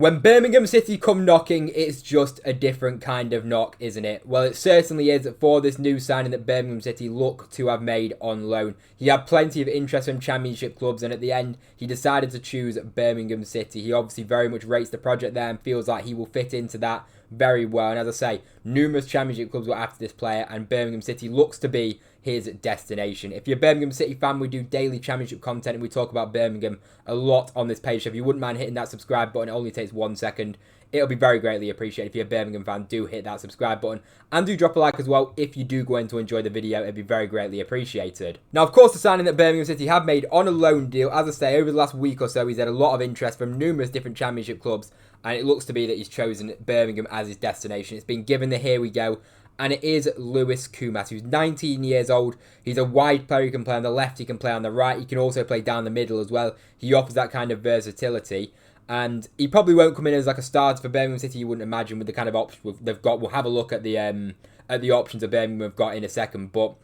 When Birmingham City come knocking, it's just a different kind of knock, isn't it? Well, it certainly is for this new signing that Birmingham City look to have made on loan. He had plenty of interest from Championship clubs, and at the end, he decided to choose Birmingham City. He obviously very much rates the project there and feels like he will fit into that very well. And as I say, numerous Championship clubs were after this player, and Birmingham City looks to be his destination. If you're a Birmingham City fan, we do daily Championship content and we talk about Birmingham a lot on this page. So if you wouldn't mind hitting that subscribe button, it only takes 1 second. It'll be very greatly appreciated. If you're a Birmingham fan, do hit that subscribe button and do drop a like as well. If you do go in to enjoy the video, it'd be very greatly appreciated. Now, of course, the signing that Birmingham City have made on a loan deal, as I say, over the last week or so, he's had a lot of interest from numerous different Championship clubs, and it looks to be that he's chosen Birmingham as his destination. It's been given the here we go, and it is Lewis Koumas, who's 19 years old. He's a wide player. He can play on the left, he can play on the right, he can also play down the middle as well. He offers that kind of versatility, and he probably won't come in as like a starter for Birmingham City, you wouldn't imagine, with the kind of options they've got. We'll have a look at the options that Birmingham have got in a second, but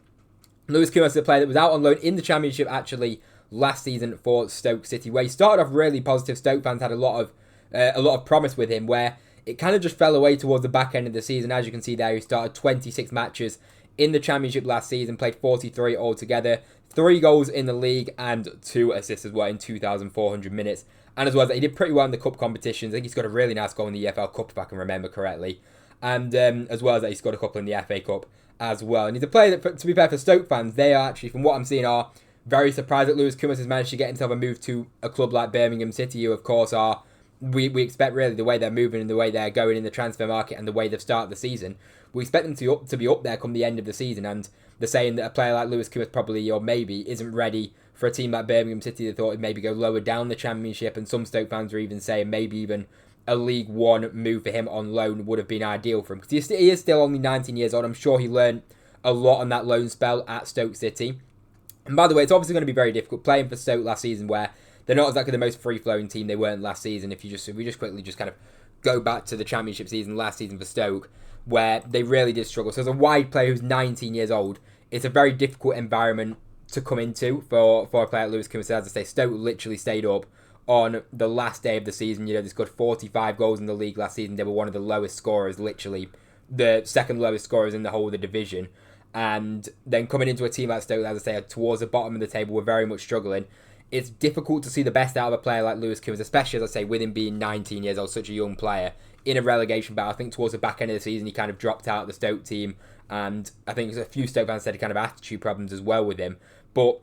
Lewis Koumas is a player that was out on loan in the Championship actually last season for Stoke City, where he started off really positive. Stoke fans had a lot of promise with him, where it kind of just fell away towards the back end of the season. As you can see there, he started 26 matches in the Championship last season, played 43 altogether, 3 goals in the league and 2 assists as well in 2,400 minutes. And as well as that, he did pretty well in the cup competitions. I think he scored a really nice goal in the EFL Cup, if I can remember correctly. And as well as that, he scored a couple in the FA Cup as well. And he's a player that, to be fair, for Stoke fans, they are actually, from what I'm seeing, are very surprised that Lewis Koumas has managed to get himself a move to a club like Birmingham City, who of course are, we expect really the way they're moving and the way they're going in the transfer market and the way they've started the season, we expect them to be up there come the end of the season. And they're saying that a player like Lewis Koumas probably, or maybe, isn't ready for a team like Birmingham City. They thought it'd maybe go lower down the Championship, and some Stoke fans were even saying maybe even a League One move for him on loan would have been ideal for him, because he is still only 19 years old. I'm sure he learned a lot on that loan spell at Stoke City. And by the way, it's obviously going to be very difficult playing for Stoke last season, where they're not exactly the most free-flowing team they weren't last season. If we just quickly kind of go back to the Championship season last season for Stoke, where they really did struggle. So as a wide player who's 19 years old, it's a very difficult environment to come into for a player like Lewis Koumas. As I say, Stoke literally stayed up on the last day of the season. You know, they scored 45 goals in the league last season. They were one of the lowest scorers, literally the second lowest scorers in the whole of the division. And then coming into a team like Stoke, as I say, towards the bottom of the table, we're very much struggling. It's difficult to see the best out of a player like Lewis Koumas, especially, as I say, with him being 19 years old, such a young player, in a relegation battle. I think towards the back end of the season, he kind of dropped out of the Stoke team, and I think a few Stoke fans said he kind of attitude problems as well with him. But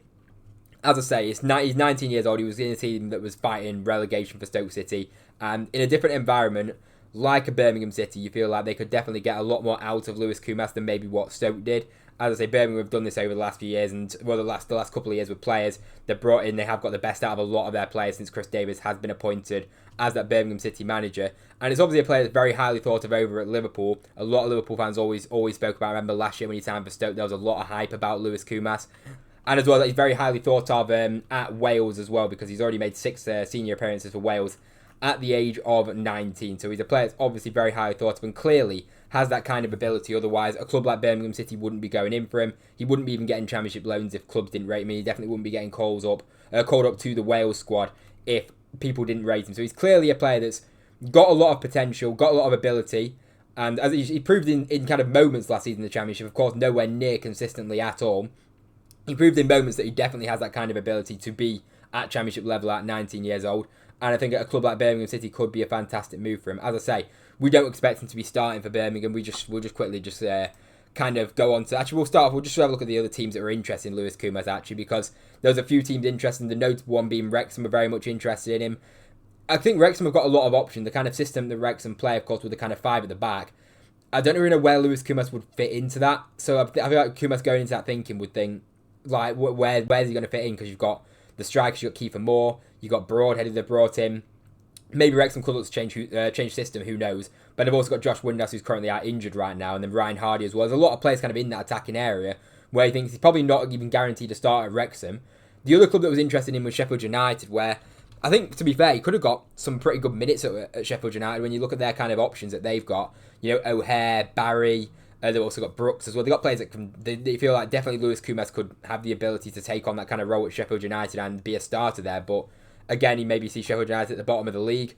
as I say, he's 19 years old. He was in a team that was fighting relegation for Stoke City, and in a different environment, like a Birmingham City, you feel like they could definitely get a lot more out of Lewis Koumas than maybe what Stoke did. As I say, Birmingham have done this over the last few years, and well, the last couple of years with players they've brought in. They have got the best out of a lot of their players since Chris Davies has been appointed as that Birmingham City manager. And it's obviously a player that's very highly thought of over at Liverpool. A lot of Liverpool fans always spoke about. I remember last year when he signed for Stoke, there was a lot of hype about Lewis Koumas. And as well, that he's very highly thought of at Wales as well, because he's already made 6 senior appearances for Wales at the age of 19. So he's a player that's obviously very highly thought of and clearly has that kind of ability. Otherwise, a club like Birmingham City wouldn't be going in for him. He wouldn't be even getting Championship loans if clubs didn't rate him. He definitely wouldn't be getting called up to the Wales squad if people didn't rate him. So he's clearly a player that's got a lot of potential, got a lot of ability, and as he proved in kind of moments last season in the Championship, of course, nowhere near consistently at all. He proved in moments that he definitely has that kind of ability to be at Championship level at 19 years old. And I think a club like Birmingham City could be a fantastic move for him. As I say, we don't expect him to be starting for Birmingham. We'll just quickly kind of go on to... Actually, we'll start off. We'll just have a look at the other teams that are interested in Lewis Koumas, actually, because there's a few teams interested. The notable one being Wrexham are very much interested in him. I think Wrexham have got a lot of options. The kind of system that Wrexham play, of course, with the kind of 5 at the back. I don't really know where Lewis Koumas would fit into that. So I feel like Koumas going into that thinking would think, like, where's he going to fit in? Because you've got the strikers, you've got Kiefer Moore, you've got Broadhead who they brought in. Maybe Wrexham could look to change system, who knows. But they've also got Josh Windass, who's currently out injured right now, and then Ryan Hardy as well. There's a lot of players kind of in that attacking area where he thinks he's probably not even guaranteed to start at Wrexham. The other club that was interested in him was Sheffield United, where I think, to be fair, he could have got some pretty good minutes at Sheffield United when you look at their kind of options that they've got. You know, O'Hare, Barry, they've also got Brooks as well. They've got players that they feel like definitely Lewis Koumas could have the ability to take on that kind of role at Sheffield United and be a starter there. But again, he maybe sees Sheffield United at the bottom of the league.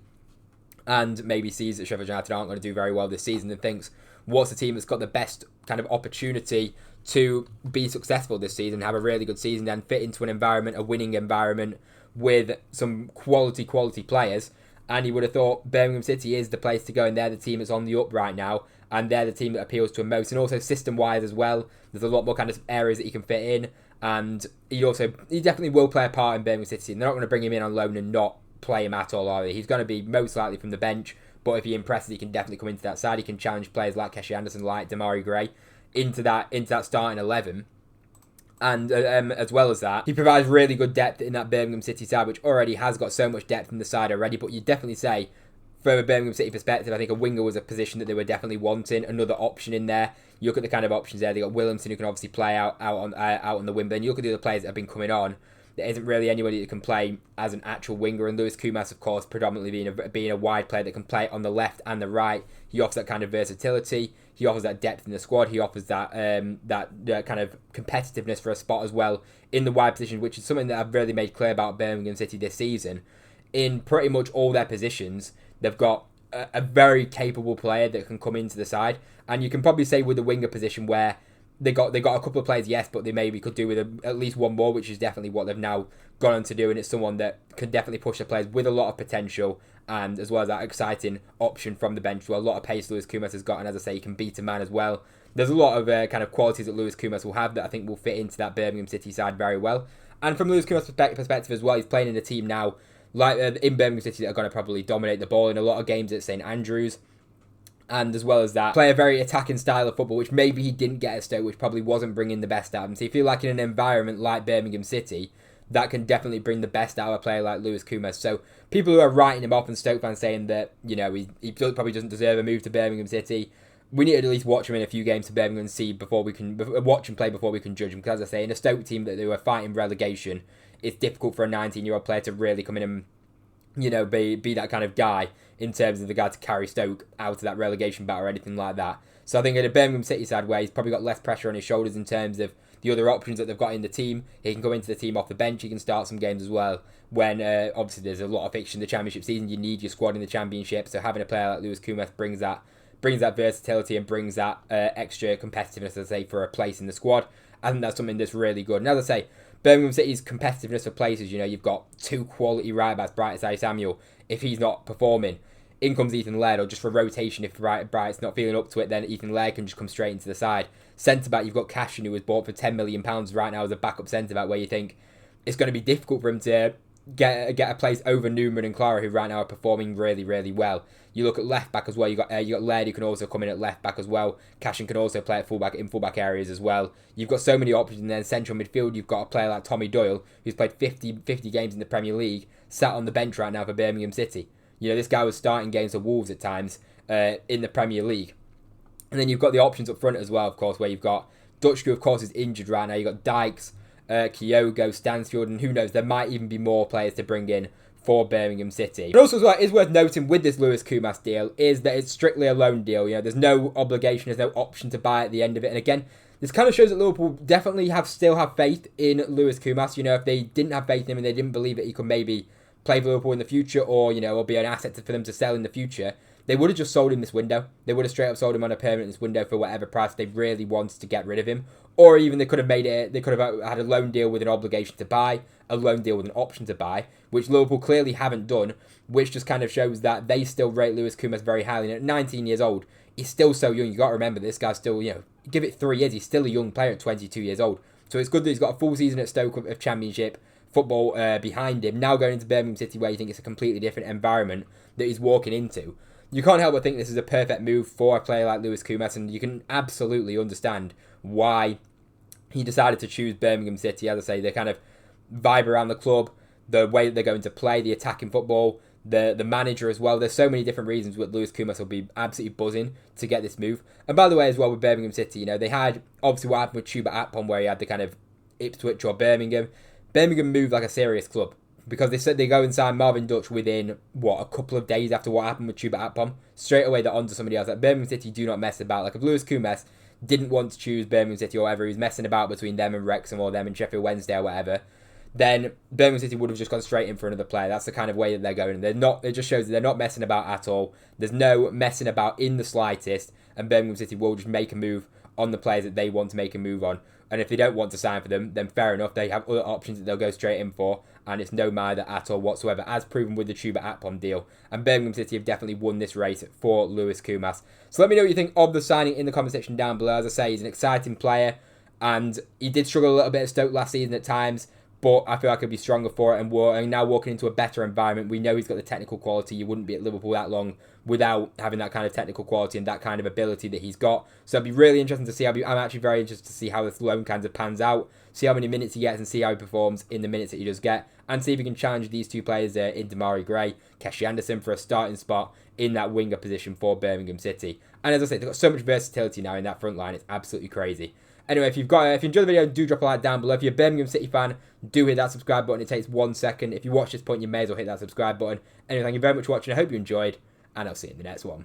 and maybe sees that Sheffield United aren't going to do very well this season and thinks, what's the team that's got the best kind of opportunity to be successful this season, have a really good season, and fit into an environment, a winning environment with some quality players. And you would have thought Birmingham City is the place to go, and they're the team that's on the up right now, and they're the team that appeals to him most. And also system-wise as well, there's a lot more kind of areas that he can fit in, and he definitely will play a part in Birmingham City. And they're not going to bring him in on loan and not play him at all, are they? He's going to be most likely from the bench, but if he impresses, he can definitely come into that side. He can challenge players like Keshi Anderson, like Demarai Gray, into that starting 11. And as well as that, he provides really good depth in that Birmingham City side, which already has got so much depth in the side already. But you'd definitely say, from a Birmingham City perspective, I think a winger was a position that they were definitely wanting. Another option in there. You look at the kind of options there. They got Williamson, who can obviously play out on the wing. But then you look at the other players that have been coming on. There isn't really anybody that can play as an actual winger, and Lewis Koumas, of course, predominantly being a wide player that can play on the left and the right. He offers that kind of versatility. He offers that depth in the squad. He offers that kind of competitiveness for a spot as well in the wide position, which is something that I've really made clear about Birmingham City this season. In pretty much all their positions, they've got a very capable player that can come into the side, and you can probably say with the winger position where they got a couple of players, yes, but they maybe could do with at least one more, which is definitely what they've now gone on to do, and it's someone that can definitely push the players with a lot of potential, and as well as that exciting option from the bench. Well, a lot of pace Lewis Koumas has got, and as I say, he can beat a man as well. There's a lot of kind of qualities that Lewis Koumas will have that I think will fit into that Birmingham City side very well. And from Lewis Koumas' perspective as well, he's playing in a team now like in Birmingham City that are going to probably dominate the ball in a lot of games at St Andrews. And as well as that, play a very attacking style of football, which maybe he didn't get at Stoke, which probably wasn't bringing the best out of him. So you feel like in an environment like Birmingham City, that can definitely bring the best out of a player like Lewis Koumas. So people who are writing him off, and Stoke fans saying that, you know, he probably doesn't deserve a move to Birmingham City, we need to at least watch him in a few games to Birmingham and see before we can watch him play before we can judge him. Because as I say, in a Stoke team that they were fighting relegation, it's difficult for a 19-year-old player to really come in and, you know, be that kind of guy in terms of the guy to carry Stoke out of that relegation battle or anything like that. So I think in a Birmingham City side where he's probably got less pressure on his shoulders in terms of the other options that they've got in the team, he can go into the team off the bench, he can start some games as well. When obviously there's a lot of fiction in the Championship season, you need your squad in the Championship, so having a player like Lewis Koumas brings that versatility and brings that extra competitiveness, as I say, for a place in the squad. I think that's something that's really good. And as I say, Birmingham City's competitiveness for places, you know, you've got two quality right backs, Bright Osayi Samuel. If he's not performing, in comes Ethan Laird, or just for rotation, if Bright's not feeling up to it, then Ethan Laird can just come straight into the side. Centre back, you've got Cashin, who was bought for £10 million right now as a backup centre back, where you think it's going to be difficult for him to get a place over Newman and Clara, who right now are performing really, really well. You look at left back as well. You got Laird, who can also come in at left back as well. Cashin can also play at fullback in fullback areas as well. You've got so many options. And then central midfield, you've got a player like Tommy Doyle, who's played 50 games in the Premier League, sat on the bench right now for Birmingham City. You know, this guy was starting games for Wolves at times in the Premier League. And then you've got the options up front as well, of course, where you've got Dutch, who of course is injured right now. You've got Dykes, Kyogo, Stansfield, and who knows, there might even be more players to bring in for Birmingham City. But also as well, it is worth noting with this Lewis Koumas deal is that it's strictly a loan deal. You know, there's no obligation, there's no option to buy at the end of it. And again, this kind of shows that Liverpool definitely still have faith in Lewis Koumas. You know, if they didn't have faith in him and they didn't believe that he could maybe play for Liverpool in the future, or, you know, or be an asset for them to sell in the future, they would have just sold him this window. They would have straight up sold him on a permanent this window for whatever price they really wanted to get rid of him. Or even they could have had a loan deal with an obligation to buy, a loan deal with an option to buy, which Liverpool clearly haven't done, which just kind of shows that they still rate Lewis Koumas very highly. And at 19 years old, he's still so young. You got to remember, this guy's still, you know, give it 3 years, he's still a young player at 22 years old. So it's good that he's got a full season at Stoke of Championship football behind him. Now going into Birmingham City, where you think it's a completely different environment that he's walking into. You can't help but think this is a perfect move for a player like Lewis Koumas, and you can absolutely understand why he decided to choose Birmingham City. As I say, the kind of vibe around the club, the way that they're going to play, the attacking football, the manager as well. There's so many different reasons that Lewis Koumas will be absolutely buzzing to get this move. And by the way, as well with Birmingham City, you know, they had obviously what happened with Chuba Akpom, where he had the kind of Ipswich or Birmingham. Birmingham moved like a serious club, because they said they go and sign Marvin Dutch within, a couple of days after what happened with Chuba Akpom. Straight away they're onto somebody else. Like, Birmingham City do not mess about. Like, if Lewis Koumas didn't want to choose Birmingham City or whatever, he was messing about between them and Wrexham or them and Sheffield Wednesday or whatever, then Birmingham City would have just gone straight in for another player. That's the kind of way that they're going. They're not. It just shows that they're not messing about at all. There's no messing about in the slightest, and Birmingham City will just make a move on the players that they want to make a move on. And if they don't want to sign for them, then fair enough. They have other options that they'll go straight in for, and it's no matter at all whatsoever, as proven with the Tuba Akpom deal. And Birmingham City have definitely won this race for Lewis Koumas. So let me know what you think of the signing in the comment section down below. As I say, he's an exciting player, and he did struggle a little bit at Stoke last season at times, but I feel like he'll be stronger for it, and now walking into a better environment. We know he's got the technical quality. You wouldn't be at Liverpool that long without having that kind of technical quality and that kind of ability that he's got. So it'd be really interesting to see. I'm actually very interested to see how this loan kind of pans out, see how many minutes he gets and see how he performs in the minutes that he does get, and see if he can challenge these two players in Demarai Gray, Keshi Anderson for a starting spot in that winger position for Birmingham City. And as I say, they've got so much versatility now in that front line. It's absolutely crazy. Anyway, if you enjoyed the video, do drop a like down below. If you're a Birmingham City fan, do hit that subscribe button. It takes 1 second. If you watch this point, you may as well hit that subscribe button. Anyway, thank you very much for watching. I hope you enjoyed, and I'll see you in the next one.